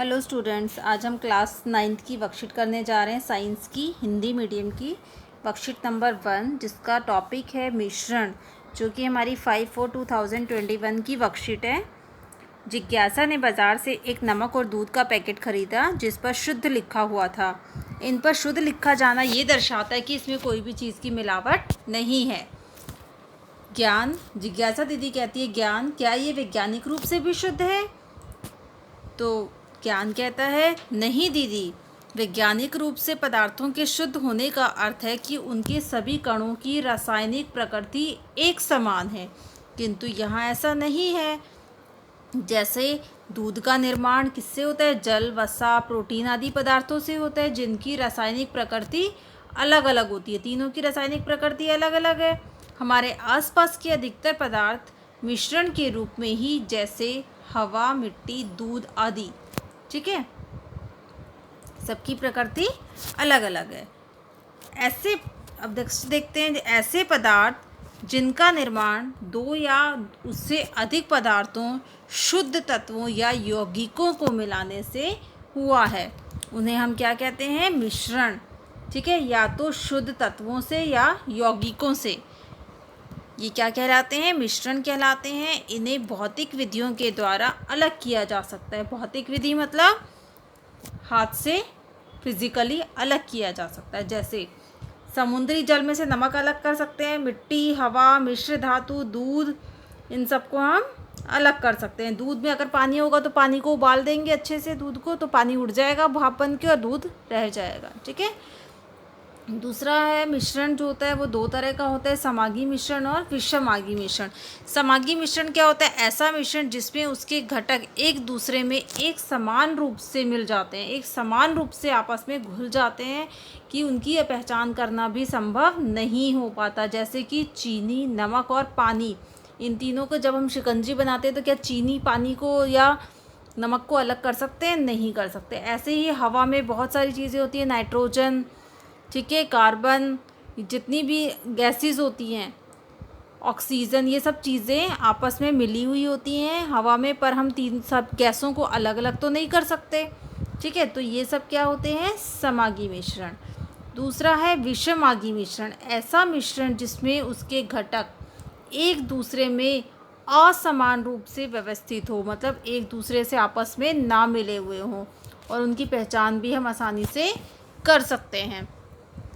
Hello students, आज हम class 9th की वर्कशीट करने जा रहे हैं। साइंस की हिंदी मीडियम की वर्कशीट नंबर 1, जिसका टॉपिक है मिश्रण, जो कि हमारी 5/4/2021 की वर्कशीट है। जिज्ञासा ने बाज़ार से एक नमक और दूध का पैकेट ख़रीदा जिस पर शुद्ध लिखा हुआ था। इन पर शुद्ध लिखा जाना ये दर्शाता है कि इसमें कोई भी चीज़ की मिलावट नहीं है। ज्ञान, जिज्ञासा दीदी कहती है, ज्ञान, क्या ये वैज्ञानिक रूप से भी शुद्ध है? तो ज्ञान कहता है, नहीं दीदी, वैज्ञानिक रूप से पदार्थों के शुद्ध होने का अर्थ है कि उनके सभी कणों की रासायनिक प्रकृति एक समान है, किंतु यहाँ ऐसा नहीं है। जैसे दूध का निर्माण किससे होता है? जल, वसा, प्रोटीन आदि पदार्थों से होता है, जिनकी रासायनिक प्रकृति अलग अलग होती है। तीनों की रासायनिक प्रकृति अलग अलग है। हमारे आसपास के अधिकतर पदार्थ मिश्रण के रूप में ही, जैसे हवा, मिट्टी, दूध आदि, ठीक है, सबकी प्रकृति अलग अलग है। ऐसे अब देखते हैं, ऐसे पदार्थ जिनका निर्माण दो या उससे अधिक पदार्थों, शुद्ध तत्वों या यौगिकों को मिलाने से हुआ है, उन्हें हम क्या कहते हैं? मिश्रण, ठीक है, या तो शुद्ध तत्वों से या यौगिकों से। ये क्या कहलाते हैं? मिश्रण कहलाते हैं। इन्हें भौतिक विधियों के द्वारा अलग किया जा सकता है। भौतिक विधि मतलब हाथ से फिजिकली अलग किया जा सकता है। जैसे समुद्री जल में से नमक अलग कर सकते हैं, मिट्टी, हवा, मिश्र धातु, दूध, इन सबको हम अलग कर सकते हैं। दूध में अगर पानी होगा तो पानी को उबाल देंगे अच्छे से, दूध को, तो पानी उड़ जाएगा भाप बन के और दूध रह जाएगा, ठीक है। दूसरा है मिश्रण, जो होता है वो दो तरह का होता है, समागी मिश्रण और विषमागी मिश्रण। समागी मिश्रण क्या होता है? ऐसा मिश्रण जिसमें उसके घटक एक दूसरे में एक समान रूप से मिल जाते हैं, एक समान रूप से आपस में घुल जाते हैं कि उनकी यह पहचान करना भी संभव नहीं हो पाता। जैसे कि चीनी, नमक और पानी, इन तीनों को जब हम शिकंजी बनाते हैं तो क्या चीनी पानी को या नमक को अलग कर सकते हैं? नहीं कर सकते। ऐसे ही हवा में बहुत सारी चीज़ें होती हैं, नाइट्रोजन, ठीक है, कार्बन, जितनी भी गैसेस होती हैं, ऑक्सीजन, ये सब चीज़ें आपस में मिली हुई होती हैं हवा में, पर हम तीन सब गैसों को अलग अलग तो नहीं कर सकते, ठीक है। तो ये सब क्या होते हैं? समागी मिश्रण। दूसरा है विषमागी मिश्रण, ऐसा मिश्रण जिसमें उसके घटक एक दूसरे में असमान रूप से व्यवस्थित हो, मतलब एक दूसरे से आपस में ना मिले हुए हों, और उनकी पहचान भी हम आसानी से कर सकते हैं।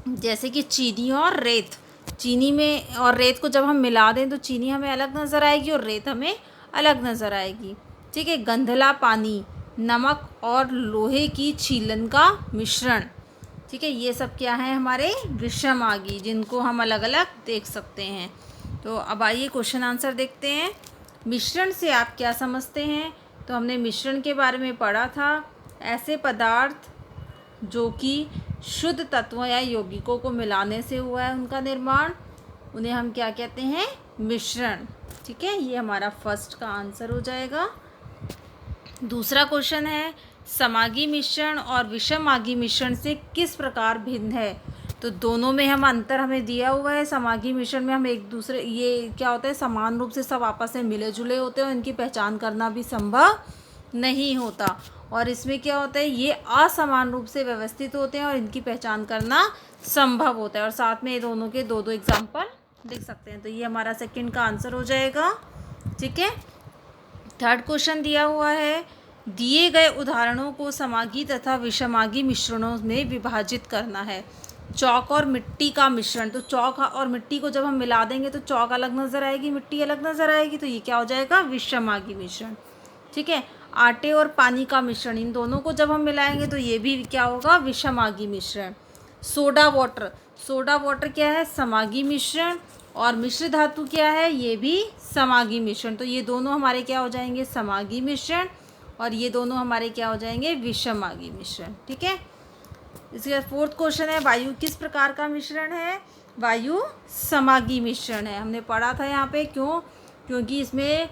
जैसे कि चीनी और रेत। चीनी में और रेत को जब हम मिला दें तो चीनी हमें अलग नज़र आएगी और रेत हमें अलग नज़र आएगी, ठीक है। गंधला पानी, नमक और लोहे की छीलन का मिश्रण, ठीक है, ये सब क्या है? हमारे विषमागी, जिनको हम अलग अलग देख सकते हैं। तो अब आइए क्वेश्चन आंसर देखते हैं। मिश्रण से आप क्या समझते हैं? तो हमने मिश्रण के बारे में पढ़ा था, ऐसे पदार्थ जो कि शुद्ध तत्वों या यौगिकों को मिलाने से हुआ है उनका निर्माण, उन्हें हम क्या कहते हैं? मिश्रण, ठीक है। ये हमारा फर्स्ट का आंसर हो जाएगा। दूसरा क्वेश्चन है, समागी मिश्रण और विषमागी मिश्रण से किस प्रकार भिन्न है? तो दोनों में हम अंतर हमें दिया हुआ है। समागी मिश्रण में हम एक दूसरे, ये क्या होता है, समान रूप से सब आपस में मिले जुले होते हैं और इनकी पहचान करना भी संभव नहीं होता। और इसमें क्या होता है? ये असमान रूप से व्यवस्थित होते हैं और इनकी पहचान करना संभव होता है। और साथ में ये दोनों के दो दो एग्जाम्पल देख सकते हैं। तो ये हमारा सेकंड का आंसर हो जाएगा, ठीक है। थर्ड क्वेश्चन दिया हुआ है, दिए गए उदाहरणों को समागी तथा विषमागी मिश्रणों में विभाजित करना है। चौक और मिट्टी का मिश्रण, तो चौक और मिट्टी को जब हम मिला देंगे तो चौक अलग नज़र आएगी, मिट्टी अलग नज़र आएगी, तो ये क्या हो जाएगा? विषमागी मिश्रण, ठीक है। आटे और पानी का मिश्रण, इन दोनों को जब हम मिलाएंगे तो ये भी क्या होगा? विषमागी मिश्रण। सोडा वाटर, सोडा वाटर क्या है? समागी मिश्रण। और मिश्र धातु क्या है? ये भी समागी मिश्रण। तो ये दोनों हमारे क्या हो जाएंगे? समागी मिश्रण। और ये दोनों हमारे क्या हो जाएंगे? विषमागी मिश्रण, ठीक है। इसके बाद फोर्थ क्वेश्चन है, वायु किस प्रकार का मिश्रण है? वायु समागी मिश्रण है। हमने पढ़ा था यहाँ पे, क्यों? क्योंकि इसमें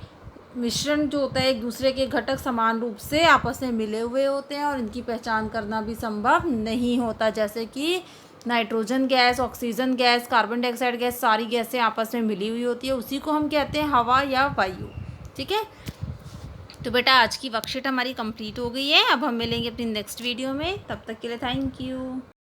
मिश्रण जो होता है, एक दूसरे के घटक समान रूप से आपस में मिले हुए होते हैं और इनकी पहचान करना भी संभव नहीं होता। जैसे कि nitrogen gas, oxygen gas, carbon dioxide gas, सारी गैसें आपस में मिली हुई होती है, उसी को हम कहते हैं हवा या वायु, ठीक है। तो बेटा आज की वर्कशीट हमारी कंप्लीट हो गई है। अब हम मिलेंगे अपनी नेक्स्ट वीडियो में, तब तक के लिए थैंक यू।